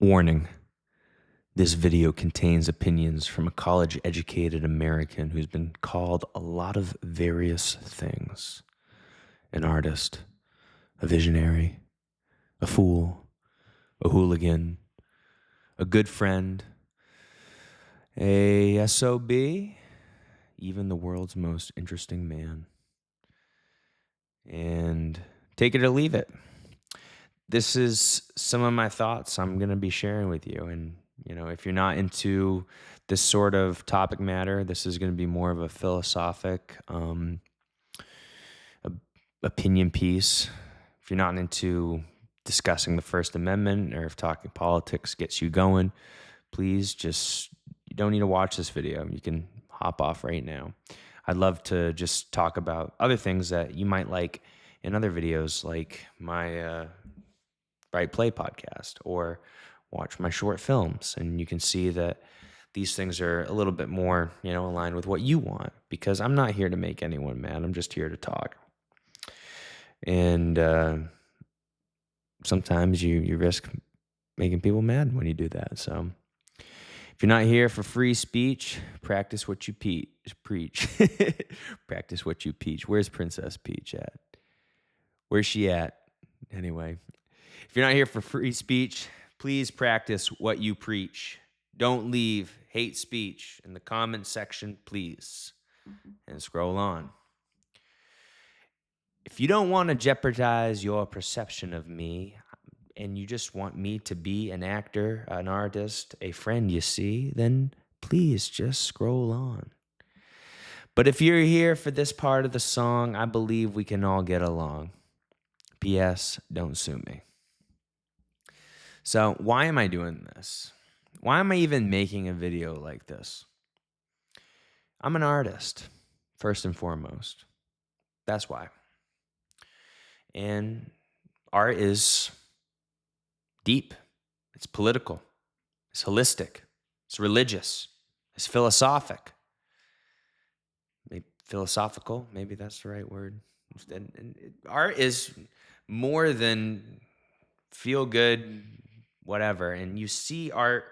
Warning. This video contains opinions from a college-educated American who's been called a lot of various things. An artist, a visionary, a fool, a hooligan, a good friend, a SOB, even the world's most interesting man. And take it or leave it. This is some of my thoughts I'm going to be sharing with you. And, if you're not into this sort of topic matter, this is going to be more of a philosophic opinion piece. If you're not into discussing the First Amendment or if talking politics gets you going, please you don't need to watch this video. You can hop off right now. I'd love to just talk about other things that you might like in other videos, like my Write Play podcast, or watch my short films. And you can see that these things are a little bit more, aligned with what you want, because I'm not here to make anyone mad. I'm just here to talk. And sometimes you risk making people mad when you do that. So if you're not here for free speech, practice what you preach. Practice what you peach. Where's Princess Peach at? Where's she at? Anyway, if you're not here for free speech, please practice what you preach. Don't leave hate speech in the comment section, please. And scroll on. If you don't want to jeopardize your perception of me, and you just want me to be an actor, an artist, a friend, you see, then please just scroll on. But if you're here for this part of the song, I believe we can all get along. P.S. Don't sue me. So why am I doing this? Why am I even making a video like this? I'm an artist, first and foremost. That's why. And art is deep. It's political. It's holistic. It's religious. It's philosophic. Maybe philosophical, maybe that's the right word. And art is more than feel good, whatever. And you see art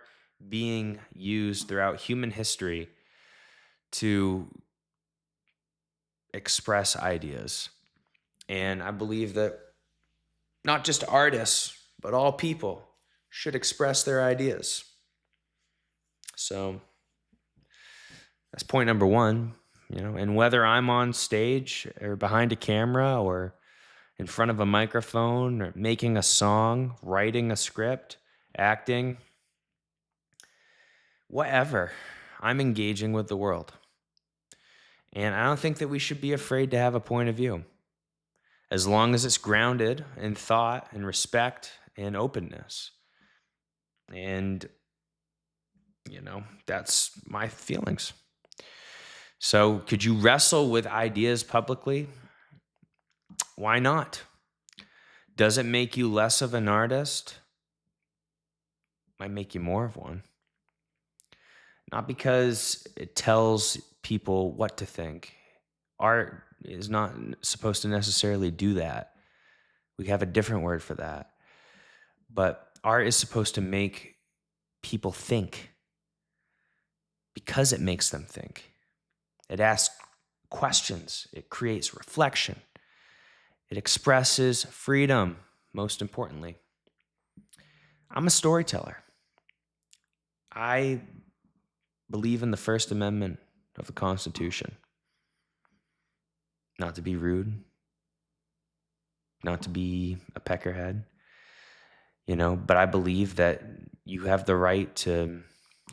being used throughout human history to express ideas. And I believe that not just artists, but all people should express their ideas. So that's point number one, and whether I'm on stage or behind a camera or in front of a microphone or making a song, writing a script, acting, whatever, I'm engaging with the world. And I don't think that we should be afraid to have a point of view, as long as it's grounded in thought and respect and openness. And, that's my feelings. So could you wrestle with ideas publicly? Why not? Does it make you less of an artist? Might make you more of one. Not because it tells people what to think. Art is not supposed to necessarily do that. We have a different word for that. But art is supposed to make people think, because it makes them think. It asks questions. It creates reflection. It expresses freedom, most importantly. I'm a storyteller. I believe in the First Amendment of the Constitution. Not to be rude, not to be a peckerhead, but I believe that you have the right to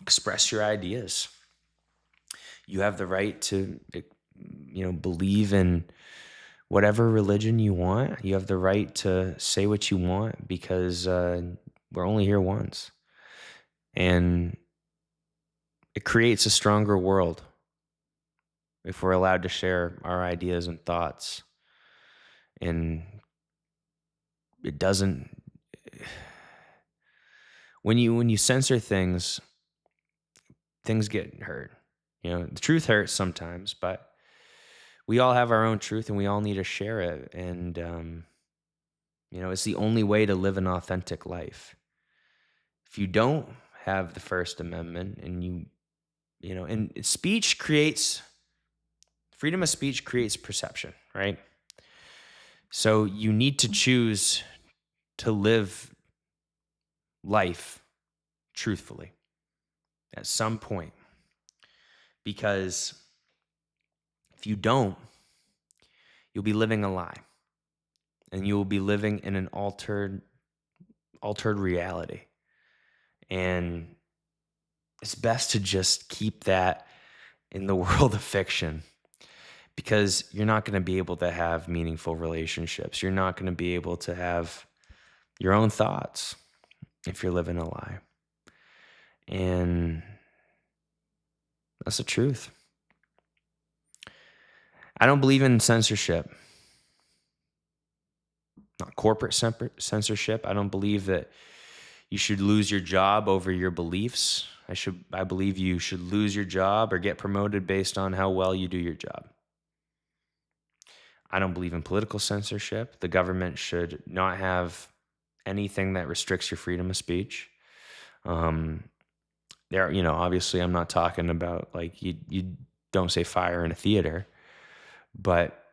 express your ideas. You have the right to, believe in whatever religion you want. You have the right to say what you want, because we're only here once. And it creates a stronger world if we're allowed to share our ideas and thoughts. And it doesn't, when you censor things get hurt. The truth hurts sometimes, but we all have our own truth and we all need to share it. And, it's the only way to live an authentic life. If you don't have the First Amendment and and freedom of speech creates perception, right? So you need to choose to live life truthfully at some point, because if you don't, you'll be living a lie, and you will be living in an altered reality. And it's best to just keep that in the world of fiction, because you're not going to be able to have meaningful relationships. You're not going to be able to have your own thoughts if you're living a lie. And that's the truth. I don't believe in censorship, not corporate censorship. I don't believe that you should lose your job over your beliefs. I believe you should lose your job or get promoted based on how well you do your job. I don't believe in political censorship. The government should not have anything that restricts your freedom of speech. Obviously I'm not talking about like you don't say fire in a theater, but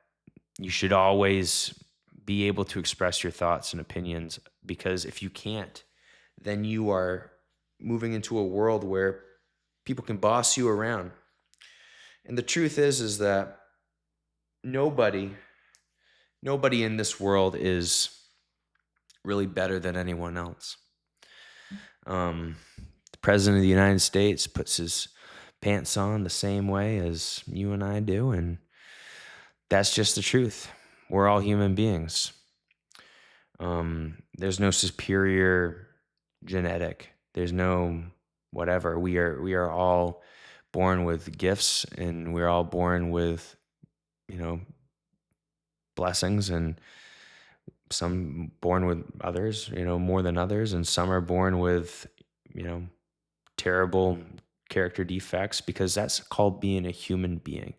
you should always be able to express your thoughts and opinions, because if you can't, then you are moving into a world where people can boss you around. And the truth is that nobody in this world is really better than anyone else. The president of the United States puts his pants on the same way as you and I do, and that's just the truth. We're all human beings. There's no superior genetic. There's no whatever. We are all born with gifts, and we're all born with, blessings, and some born with others, more than others, and some are born with, terrible character defects, because that's called being a human being.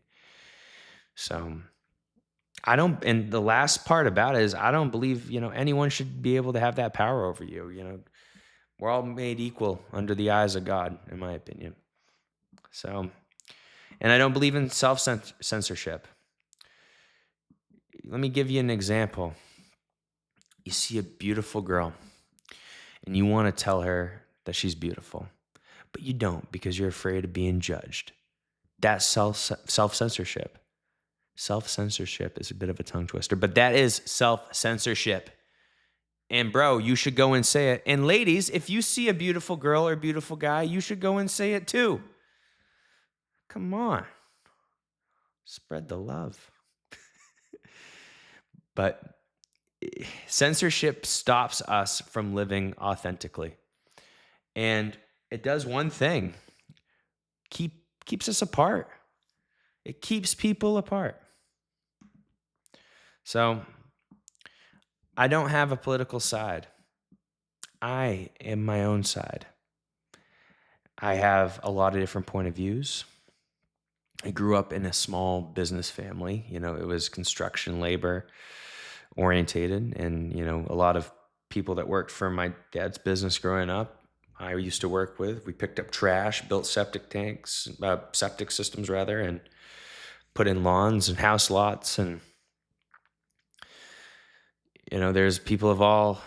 So and the last part about it is I don't believe, anyone should be able to have that power over you. We're all made equal under the eyes of God, in my opinion. So, and I don't believe in self-censorship. Let me give you an example. You see a beautiful girl and you want to tell her that she's beautiful, but you don't because you're afraid of being judged. That's self-censorship. Self-censorship is a bit of a tongue twister, but that is self-censorship. And bro, you should go and say it. And ladies, if you see a beautiful girl or beautiful guy, you should go and say it too. Come on. Spread the love. But censorship stops us from living authentically. And it does one thing. Keeps us apart. It keeps people apart. So I don't have a political side. I am my own side. I have a lot of different point of views. I grew up in a small business family. It was construction labor orientated, and a lot of people that worked for my dad's business growing up, I used to work with. We picked up trash, built septic systems rather, and put in lawns and house lots. And there's people of all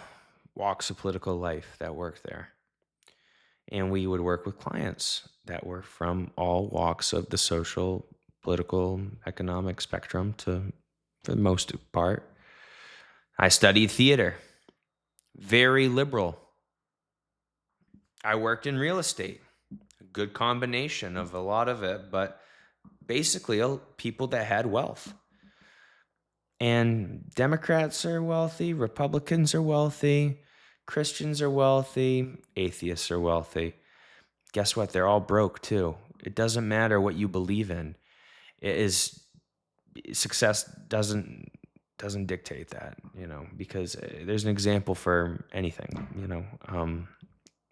walks of political life that work there. And we would work with clients that were from all walks of the social, political, economic spectrum for the most part. I studied theater, very liberal. I worked in real estate, a good combination of a lot of it, but basically people that had wealth. And Democrats are wealthy, Republicans are wealthy, Christians are wealthy, atheists are wealthy. Guess what? They're all broke too. It doesn't matter what you believe in. Success doesn't dictate that, because there's an example for anything,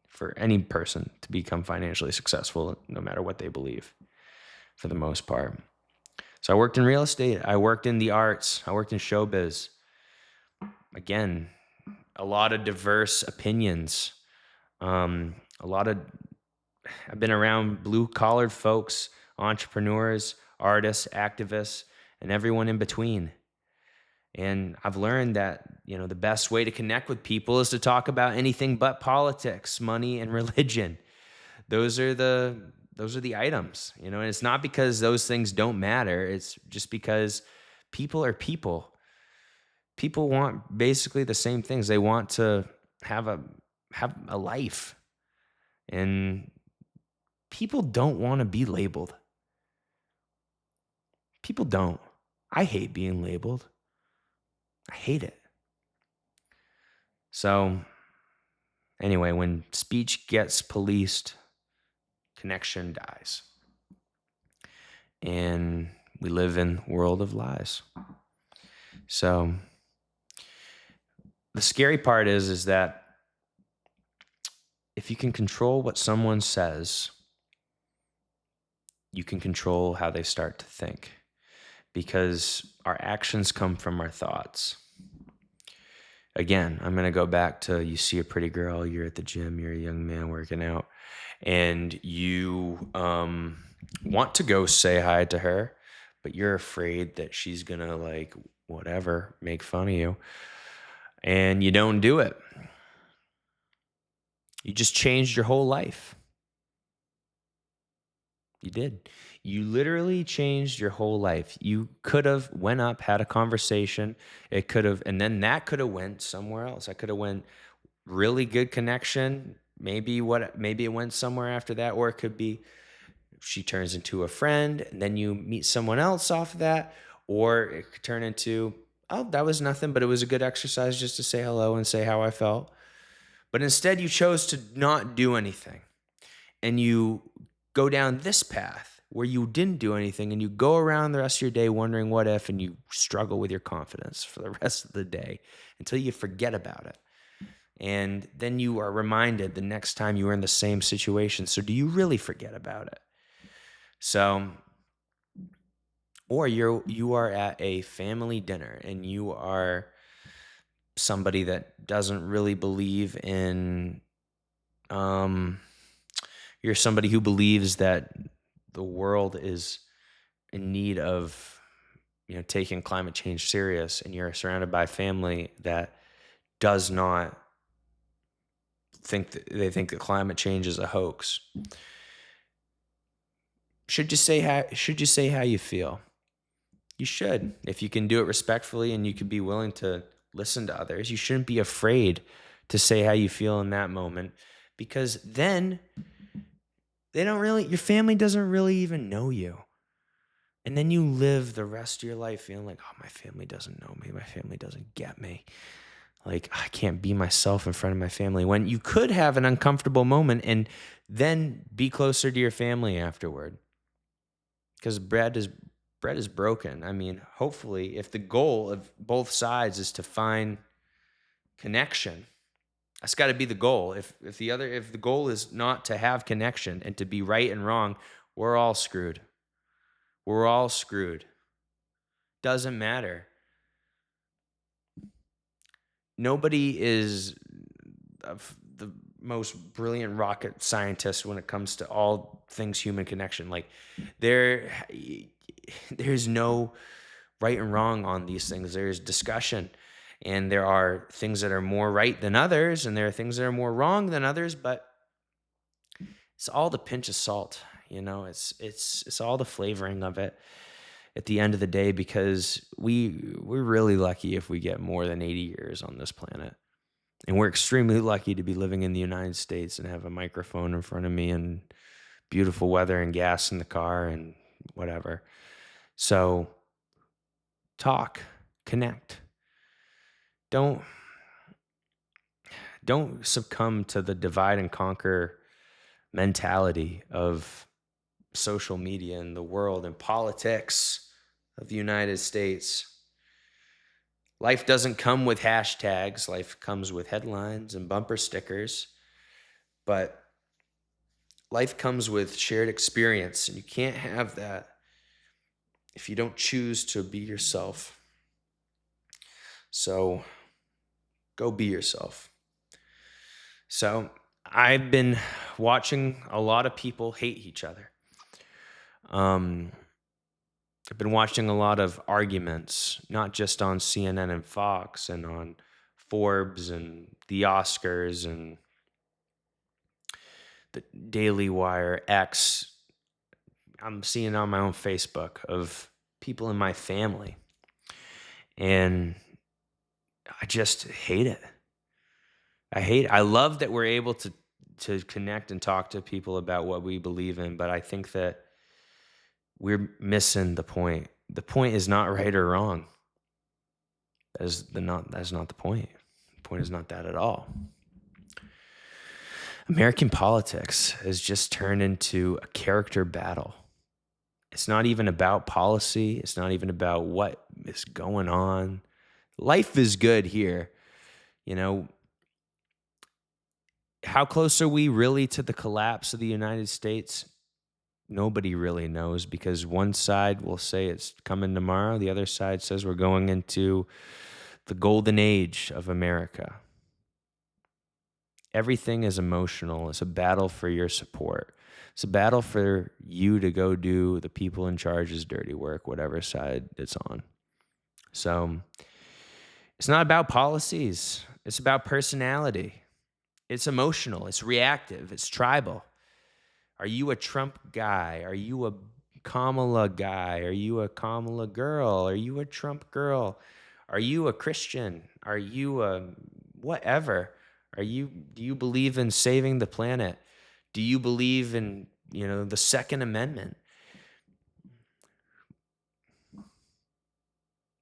for any person to become financially successful, no matter what they believe, for the most part. So I worked in real estate. I worked in the arts. I worked in showbiz. Again, a lot of diverse opinions. A lot of I've been around blue collared folks, entrepreneurs, artists, activists, and everyone in between. And I've learned that, the best way to connect with people is to talk about anything but politics, money, and religion. Those are the items, and it's not because those things don't matter. It's just because people are people. People want basically the same things. They want to have a life. And people don't want to be labeled. People don't. I hate being labeled. I hate it. So, anyway, when speech gets policed, connection dies. And we live in a world of lies. So, the scary part is that if you can control what someone says, you can control how they start to think, because our actions come from our thoughts. Again, I'm going to go back to, you see a pretty girl, you're at the gym, you're a young man working out, and you want to go say hi to her, but you're afraid that she's going to make fun of you, and you don't do it. You just changed your whole life. You did. You literally changed your whole life. You could have went up, had a conversation. It could have, and then that could have went somewhere else. I could have went really good connection. Maybe it went somewhere after that, or it could be she turns into a friend, and then you meet someone else off of that, or it could turn into, oh, that was nothing, but it was a good exercise just to say hello and say how I felt. But instead, you chose to not do anything, and you go down this path where you didn't do anything, and you go around the rest of your day wondering what if, and you struggle with your confidence for the rest of the day until you forget about it. And then you are reminded the next time you are in the same situation. So do you really forget about it? So, or you are at a family dinner, and you are somebody that doesn't really believe in, you're somebody who believes that the world is in need of, taking climate change serious, and you're surrounded by family that does not they think that climate change is a hoax. Should you say how you feel? You should. If you can do it respectfully and you can be willing to listen to others, you shouldn't be afraid to say how you feel in that moment, because then your family doesn't really even know you. And then you live the rest of your life feeling like, oh, my family doesn't know me. My family doesn't get me. Like, I can't be myself in front of my family, when you could have an uncomfortable moment and then be closer to your family afterward. Because bread is broken. I mean, hopefully, if the goal of both sides is to find connection, that's got to be the goal. If the goal is not to have connection and to be right and wrong, we're all screwed. We're all screwed. Doesn't matter. Nobody is the most brilliant rocket scientist when it comes to all things human connection. Like, there's no right and wrong on these things. There's discussion, and there are things that are more right than others, and there are things that are more wrong than others. But it's all the pinch of salt. It's all the flavoring of it at the end of the day, because we're really lucky if we get more than 80 years on this planet. And we're extremely lucky to be living in the United States and have a microphone in front of me and beautiful weather and gas in the car and whatever. So talk, connect. Don't succumb to the divide and conquer mentality of social media and the world and politics of the United States. Life doesn't come with hashtags. Life comes with headlines and bumper stickers. But life comes with shared experience, and you can't have that if you don't choose to be yourself. So go be yourself. So I've been watching a lot of people hate each other. Um, I've been watching a lot of arguments, not just on CNN and Fox and on Forbes and the Oscars and the Daily Wire, X. I'm seeing on my own Facebook of people in my family. And I just hate it. I hate it. I love that we're able to connect and talk to people about what we believe in, but I think that we're missing the point. The point is not right or wrong. That's not the point. The point is not that at all. American politics has just turned into a character battle. It's not even about policy. It's not even about what is going on. Life is good here. You know, how close are we really to the collapse of the United States? Nobody really knows, because one side will say it's coming tomorrow. The other side says we're going into the golden age of America. Everything is emotional. It's a battle for your support. It's a battle for you to go do the people in charge's dirty work, whatever side it's on. So it's not about policies. It's about personality. It's emotional. It's reactive. It's tribal. Are you a Trump guy? Are you a Kamala guy? Are you a Kamala girl? Are you a Trump girl? Are you a Christian? Are you a whatever? Do you believe in saving the planet? Do you believe in, the Second Amendment?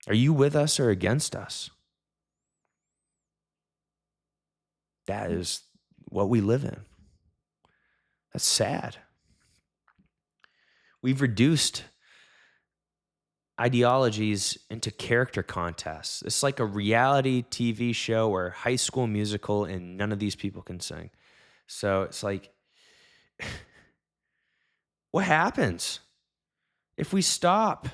Are you with us or against us? That is what we live in. That's sad. We've reduced ideologies into character contests. It's like a reality TV show or high school musical, and none of these people can sing. So it's like, what happens if we stop?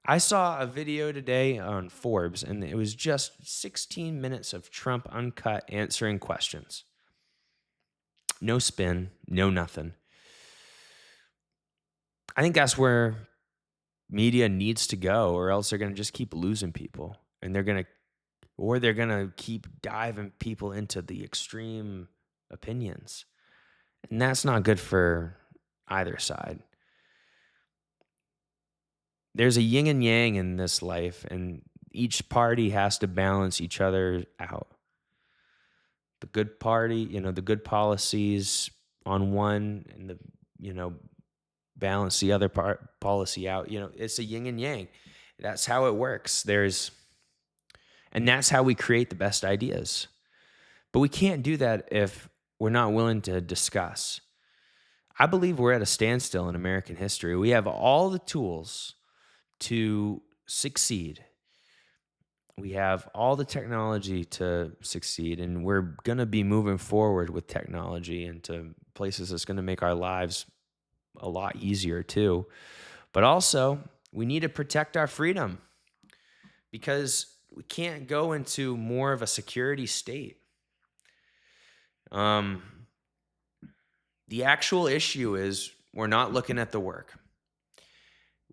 I saw a video today on Forbes, and it was just 16 minutes of Trump uncut answering questions. No spin, no nothing. I think that's where media needs to go, or else they're going to just keep losing people, and they're going to keep diving people into the extreme opinions. And that's not good for either side. There's a yin and yang in this life, and each party has to balance each other out. The good party, the good policies on one, and balance the other policy out. It's a yin and yang. That's how it works. And that's how we create the best ideas. But we can't do that if we're not willing to discuss. I believe we're at a standstill in American history. We have all the tools to succeed. We have all the technology to succeed, and we're going to be moving forward with technology into places that's going to make our lives a lot easier too. But also, we need to protect our freedom, because we can't go into more of a security state. The actual issue is we're not looking at the work.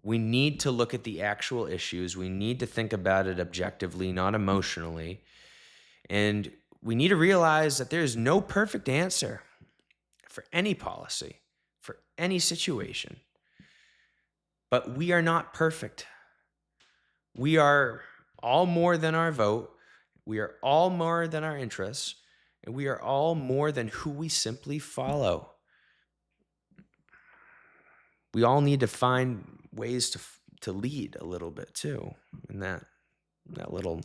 We need to look at the actual issues. We need to think about it objectively, not emotionally. And we need to realize that there is no perfect answer for any policy, for any situation. But we are not perfect. We are all more than our vote. We are all more than our interests. And we are all more than who we simply follow. We all need to find ways to lead a little bit too, in that little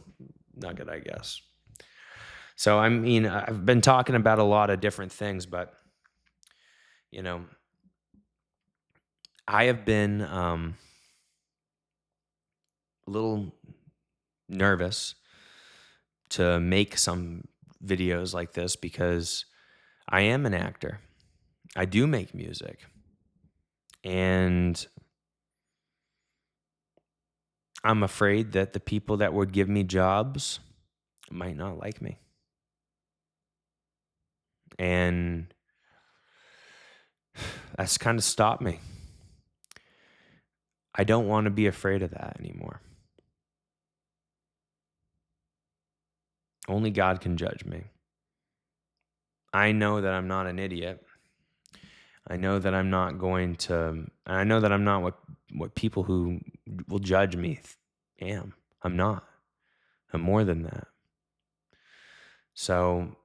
nugget, I guess. So, I've been talking about a lot of different things, but, I have been a little nervous to make some videos like this, because I am an actor. I do make music. And I'm afraid that the people that would give me jobs might not like me. And that's kind of stopped me. I don't want to be afraid of that anymore. Only God can judge me. I know that I'm not an idiot. I know that I'm not going to, I know that I'm not what people who will judge me am. I'm not. I'm more than that. So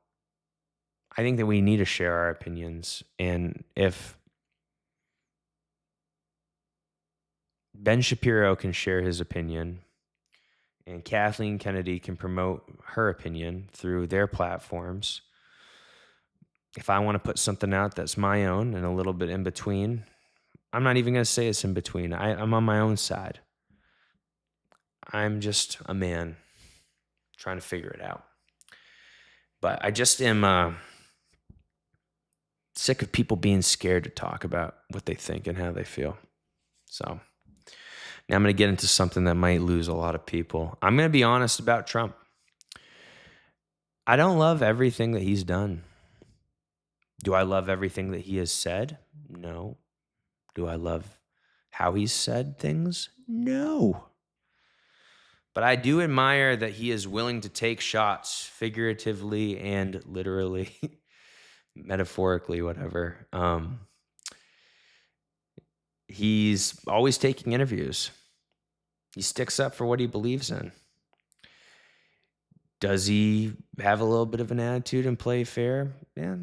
I think that we need to share our opinions. And if Ben Shapiro can share his opinion and Kathleen Kennedy can promote her opinion through their platforms, if I want to put something out that's my own and a little bit in between, I'm not even going to say it's in between. I'm on my own side. I'm just a man trying to figure it out. But I just am sick of people being scared to talk about what they think and how they feel. So now I'm going to get into something that might lose a lot of people. I'm going to be honest about Trump. I don't love everything that he's done. Do I love everything that he has said? No. Do I love how he's said things? No. But I do admire that he is willing to take shots figuratively and literally, metaphorically, whatever. He's always taking interviews. He sticks up for what he believes in. Does he have a little bit of an attitude and play fair? Yeah.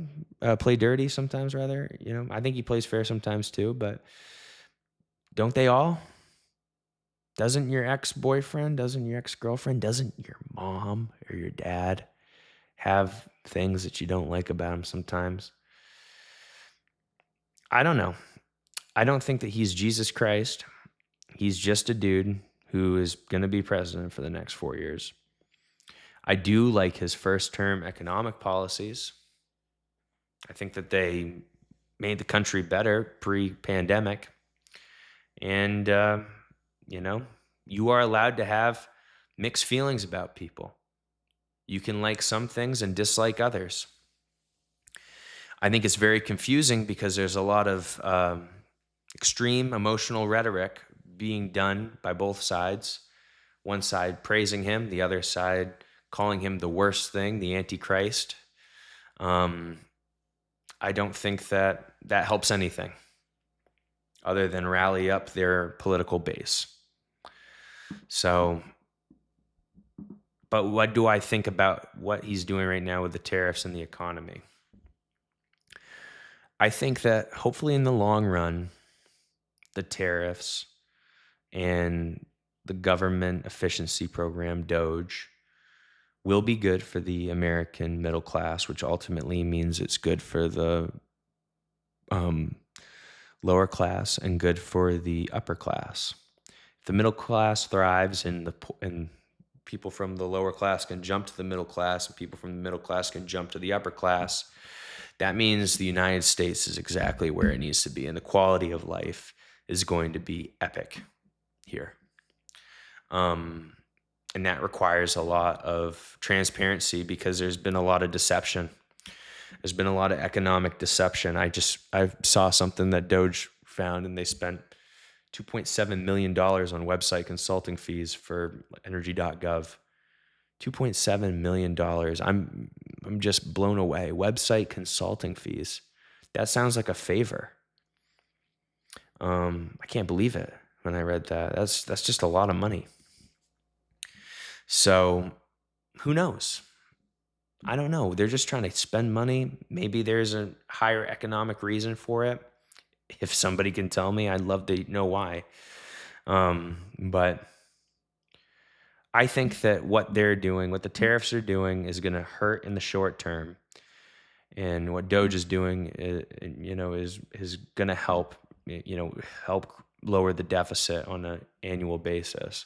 Play dirty sometimes, rather. I think he plays fair sometimes too, but don't they all? Doesn't your ex-boyfriend, doesn't your ex-girlfriend, doesn't your mom or your dad have things that you don't like about him sometimes? I don't know. I don't think that he's Jesus Christ. He's just a dude who is going to be president for the next 4 years. I do like his first term economic policies. I think that they made the country better pre-pandemic. And, you are allowed to have mixed feelings about people. You can like some things and dislike others. I think it's very confusing because there's a lot of extreme emotional rhetoric being done by both sides. One side praising him, the other side calling him the worst thing, the Antichrist. I don't think that helps anything other than rally up their political base. So, but what do I think about what he's doing right now with the tariffs and the economy? I think that hopefully in the long run, the tariffs and the government efficiency program, DOGE, will be good for the American middle class, which ultimately means it's good for the lower class and good for the upper class. If the middle class thrives and people from the lower class can jump to the middle class and people from the middle class can jump to the upper class, that means the United States is exactly where it needs to be, and the quality of life is going to be epic here. And that requires a lot of transparency because there's been a lot of deception. There's been a lot of economic deception. I saw something that Doge found, and they spent $2.7 million on website consulting fees for energy.gov. $2.7 million. I'm just blown away. Website consulting fees. That sounds like a favor. I can't believe it when I read that. That's just a lot of money. So who knows? I don't know. They're just trying to spend money. Maybe there's a higher economic reason for it. If somebody can tell me, I'd love to know why. But I think that what they're doing, what the tariffs are doing, is going to hurt in the short term. And what Doge is doing, is going to help lower the deficit on an annual basis.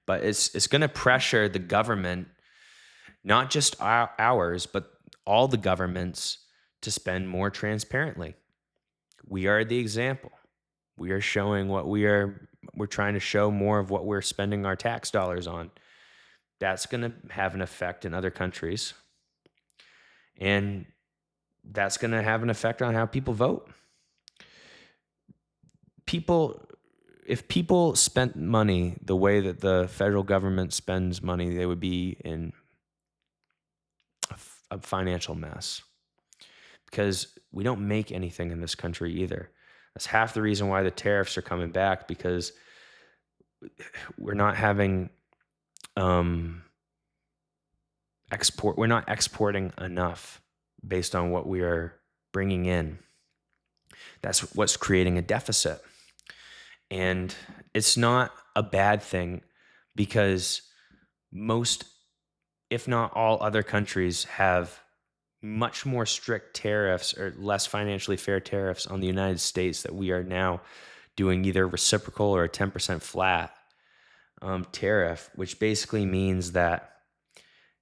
But it's going to pressure the government, not just ours, but all the governments, to spend more transparently. We are the example. We are showing we're trying to show more of what we're spending our tax dollars on. That's going to have an effect in other countries. And that's going to have an effect on how people vote. If people spent money the way that the federal government spends money, they would be in a financial mess, because we don't make anything in this country either. That's half the reason why the tariffs are coming back, because we're not having we're not exporting enough based on what we are bringing in. That's what's creating a deficit. And it's not a bad thing, because most, if not all, other countries have much more strict tariffs or less financially fair tariffs on the United States, that we are now doing either reciprocal or a 10% flat tariff, which basically means that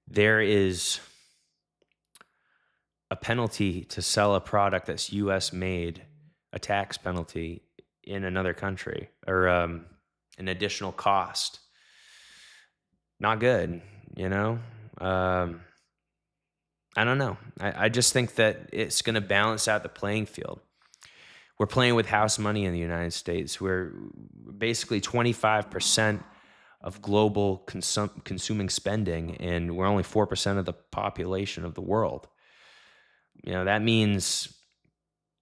there is a penalty to sell a product that's US made, a tax penalty in another country, or an additional cost. Not good, you know? I don't know. I just think that it's going to balance out the playing field. We're playing with house money in the United States. We're basically 25% of global consuming spending, and we're only 4% of the population of the world. You know, that means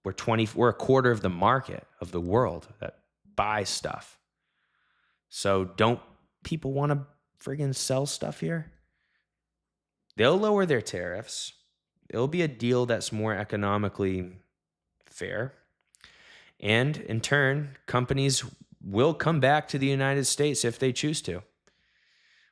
we're a quarter of the market of the world that buys stuff. So don't people want to friggin' sell stuff here? They'll lower their tariffs. It'll be a deal that's more economically fair. And in turn, companies will come back to the United States if they choose to,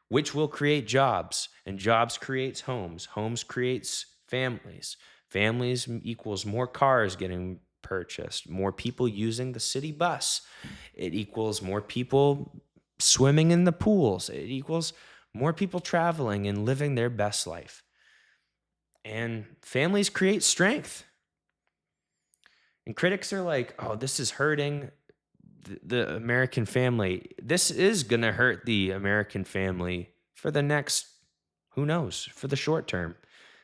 which will create jobs, and jobs creates homes. Homes creates families. Families equals more cars getting purchased, more people using the city bus. It equals more people swimming in the pools. It equals more people traveling and living their best life. And families create strength. And critics are like, oh, this is hurting the American family. This is going to hurt the American family for the next, who knows, for the short term,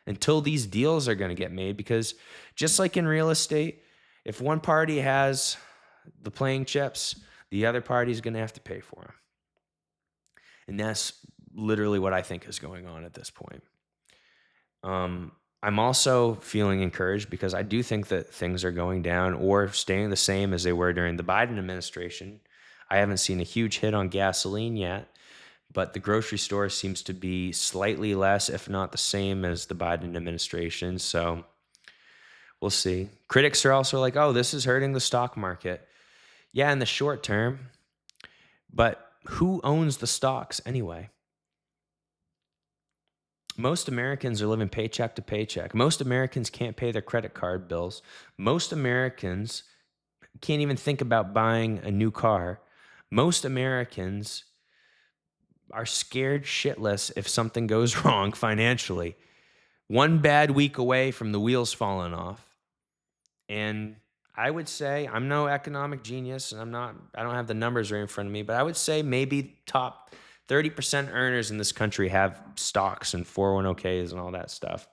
until these deals are going to get made. Because just like in real estate, if one party has the playing chips, the other party is going to have to pay for them. And that's literally what I think is going on at this point. I'm also feeling encouraged, because I do think that things are going down or staying the same as they were during the Biden administration. I haven't seen a huge hit on gasoline yet, but the grocery store seems to be slightly less, if not the same, as the Biden administration. So we'll see. Critics are also like, oh, this is hurting the stock market. Yeah, in the short term, but who owns the stocks anyway? Most Americans are living paycheck to paycheck. Most Americans can't pay their credit card bills. Most Americans can't even think about buying a new car. Most Americans are scared shitless if something goes wrong financially. One bad week away from the wheels falling off. And I would say, I'm no economic genius, and I don't have the numbers right in front of me, but I would say maybe top 30% earners in this country have stocks and 401ks and all that stuff.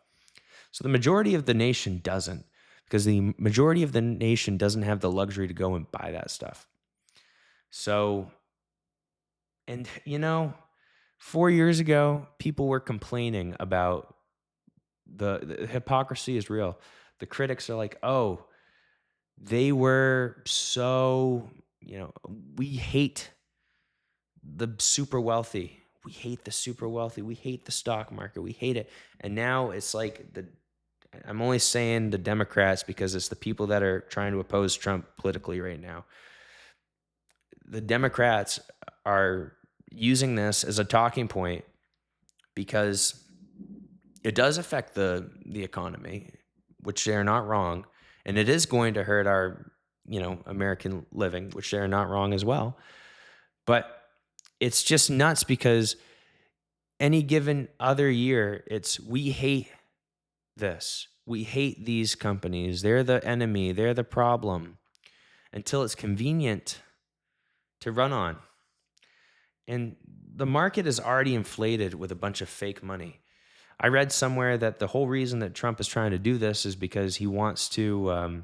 So the majority of the nation doesn't, because the majority of the nation doesn't have the luxury to go and buy that stuff. So, and 4 years ago, people were complaining about the hypocrisy is real. The critics are like, oh, they were so, we hate the super wealthy. We hate the super wealthy. We hate the stock market. We hate it. And now it's like I'm only saying the Democrats because it's the people that are trying to oppose Trump politically right now. The Democrats are using this as a talking point because it does affect the economy, which they're not wrong. And it is going to hurt our, American living, which they're not wrong as well. But it's just nuts, because any given other year, we hate this. We hate these companies. They're the enemy. They're the problem, until it's convenient to run on. And the market is already inflated with a bunch of fake money. I read somewhere that the whole reason that Trump is trying to do this is because he wants to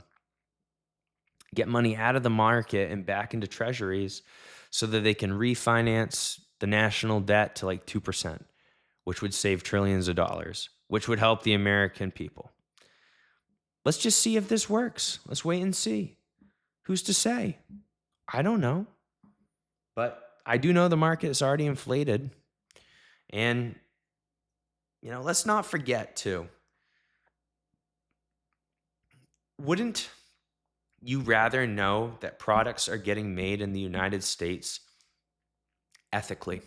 get money out of the market and back into treasuries so that they can refinance the national debt to like 2%, which would save trillions of dollars, which would help the American people. Let's just see if this works. Let's wait and see. Who's to say? I don't know. But I do know the market is already inflated. And, let's not forget too. Wouldn't you rather know that products are getting made in the United States ethically?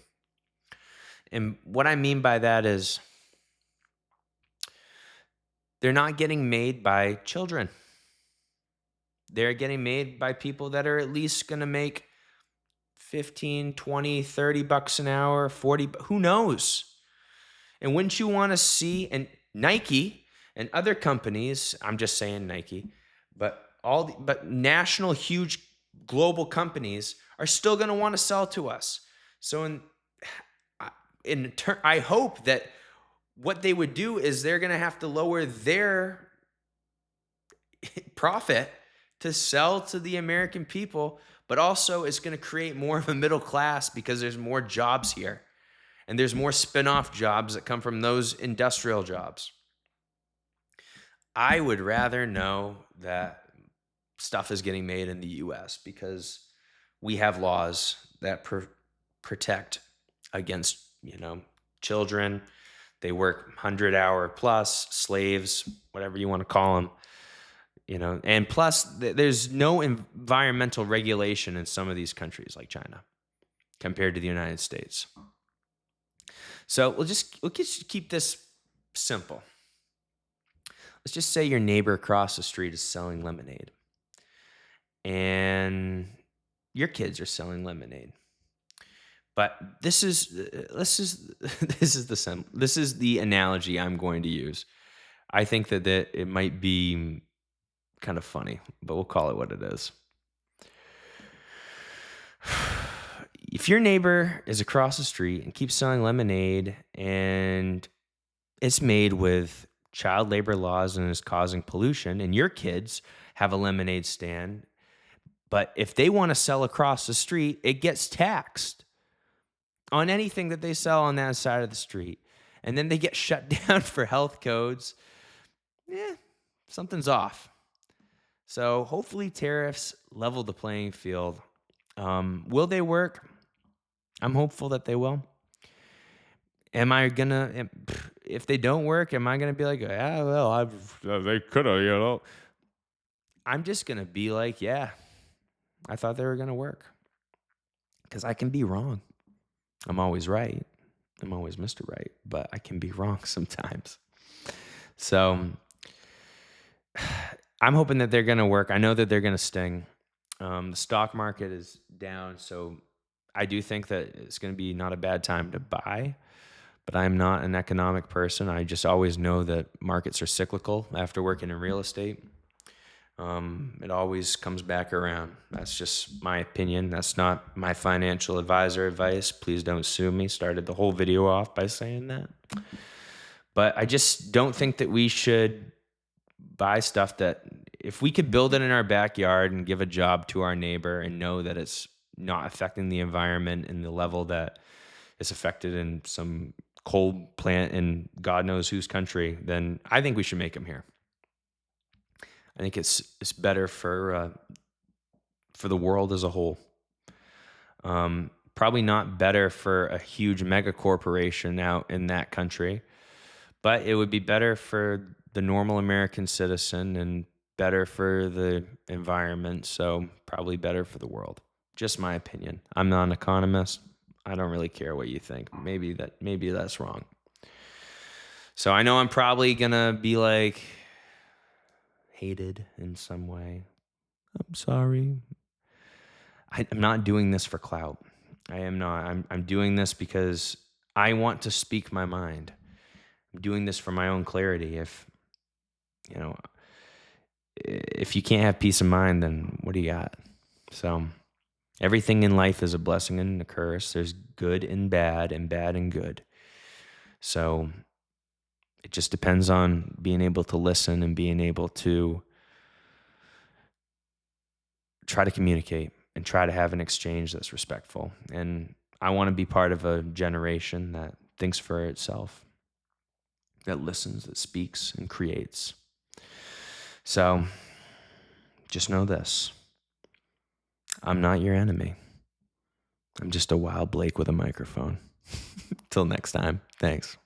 And what I mean by that is they're not getting made by children. They're getting made by people that are at least going to make 15, 20, 30 bucks an hour, 40, who knows? And wouldn't you want to see, and Nike and other companies, I'm just saying Nike, but national huge global companies are still going to want to sell to us. So I hope that what they would do is they're going to have to lower their profit to sell to the American people, but also it's going to create more of a middle class because there's more jobs here and there's more spin-off jobs that come from those industrial jobs. I would rather know that stuff is getting made in the US because we have laws that protect against, children. They work 100-hour plus, slaves, whatever you want to call them. And plus there's no environmental regulation in some of these countries like China compared to the United States. So we'll just keep this simple. Let's just say your neighbor across the street is selling lemonade and your kids are selling lemonade. But this is the analogy I'm going to use. I think that it might be kind of funny, but we'll call it what it is. If your neighbor is across the street and keeps selling lemonade and it's made with child labor laws and is causing pollution, and your kids have a lemonade stand, but if they want to sell across the street, it gets taxed on anything that they sell on that side of the street. And then they get shut down for health codes. Something's off. So hopefully tariffs level the playing field. Will they work? I'm hopeful that they will. If they don't work, am I going to be like, yeah, well, they could have, I'm just going to be like, yeah, I thought they were going to work. Because I can be wrong. I'm always right. I'm always Mr. Right, but I can be wrong sometimes. So I'm hoping that they're going to work. I know that they're going to sting. The stock market is down, so I do think that it's going to be not a bad time to buy, but I'm not an economic person. I just always know that markets are cyclical after working in real estate. It always comes back around. That's just my opinion. That's not my financial advisor advice. Please don't sue me. Started the whole video off by saying that. But I just don't think that we should buy stuff that if we could build it in our backyard and give a job to our neighbor and know that it's not affecting the environment in the level that it's affected in some coal plant in God knows whose country, then I think we should make them here. I think it's better for the world as a whole. Probably not better for a huge mega corporation out in that country, but it would be better for the normal American citizen and better for the environment. So probably better for the world. Just my opinion. I'm not an economist. I don't really care what you think. Maybe that's wrong. So I know I'm probably gonna be like hated in some way. I'm sorry. I'm not doing this for clout. I am not. I'm doing this because I want to speak my mind. I'm doing this for my own clarity. If you can't have peace of mind, then what do you got? So everything in life is a blessing and a curse. There's good and bad and good. So It just depends on being able to listen and being able to try to communicate and try to have an exchange that's respectful. And I want to be part of a generation that thinks for itself, that listens, that speaks, and creates. So just know this: I'm not your enemy. I'm just a wild Blake with a microphone. Till next time, thanks.